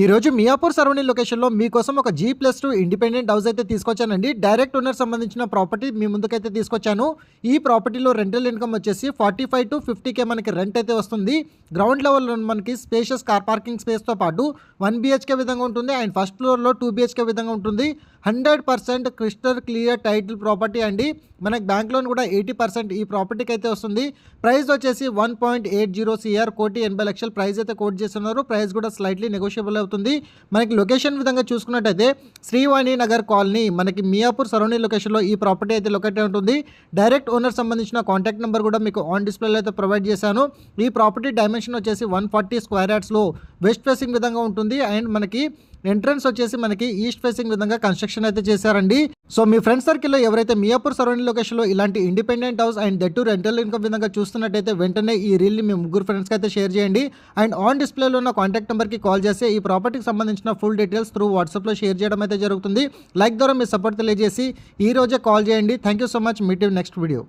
ఈ రోజు మియాపూర్ సరౌండింగ్ లొకేషన్లో మీకోసం ఒక G+2 ఇండిపెండెంట్ హౌస్ అయితే తీసుకొచ్చానండి. డైరెక్ట్ ఓనర్ సంబంధించిన ప్రాపర్టీ మీ ముందుకైతే తీసుకొచ్చాను. ఈ ప్రాపర్టీలో రెంటల్ ఇన్కమ్ వచ్చేసి 45 to 50K మనకి రెంట్ అయితే వస్తుంది. గ్రౌండ్ లెవెల్లో మనకి స్పేషియస్ కార్ పార్కింగ్ స్పేస్తో పాటు 1 BHK విధంగా ఉంటుంది అండ్ ఫస్ట్ ఫ్లోర్లో 2 BHK విధంగా ఉంటుంది. 100% క్రిస్టల్ క్లియర్ టైటిల్ ప్రాపర్టీ అండి. మనకి బ్యాంక్ లోన్ కూడా 80% ఈ ప్రాపర్టీకి అయితే వస్తుంది. ప్రైస్ వచ్చేసి 1.80 CR 1,80,00,000 ప్రైస్ అయితే కోట్ చేస్తున్నారు. ప్రైస్ కూడా స్లైట్లీ నెగోషియబుల్ అవుతుంది. మనకి లొకేషన్ విధంగా చూసుకున్నట్టయితే శ్రీవాణి నగర్ కాలనీ మనకి మియాపూర్ సరౌండింగ్ లొకేషన్లో ఈ ప్రాపర్టీ అయితే లొకేట్ ఉంటుంది. డైరెక్ట్ ఓనర్ సంబంధించిన కాంటాక్ట్ నెంబర్ కూడా మీకు ఆన్ డిస్ప్లేలో అయితే ప్రొవైడ్ చేశాను. ఈ ప్రాపర్టీ డైమెన్షన్ వచ్చేసి 140 స్క్వేర్ యార్డ్స్లో వెస్ట్ ఫేసింగ్ విధంగా ఉంటుంది అండ్ మనకి ఎంట్రన్స్ వచ్చేసి మనకి ఈస్ట్ ఫేసింగ్ విధంగా కన్స్ట్రక్షన్ అయితే చేశారండి. సో మీ ఫ్రెండ్స్ సర్కిల్లో ఎవరైతే మియాపూర్ సరౌండింగ్ లొకేషన్లో ఇలాంటి independent house and that rental income విధంగా చూస్తున్నట్టయితే వెంటనే ఈ రీల్ని మీ ముగ్గురు ఫ్రెండ్స్కి అయితే షేర్ చేయండి అండ్ ఆన్ డిస్ప్లేలో ఉన్న కాంటాక్ట్ నెంబర్కి కాల్ చేస్తే ఈ ప్రాపర్టీకి సంబంధించిన ఫుల్ డీటెయిల్స్ త్రూ వాట్సాప్లో షేర్ చేయడం అయితే జరుగుతుంది. లైక్ ద్వారా మీ సపోర్ట్ తెలియజేసి ఈ రోజే కాల్ చేయండి. Thank you so much. Meet you next video.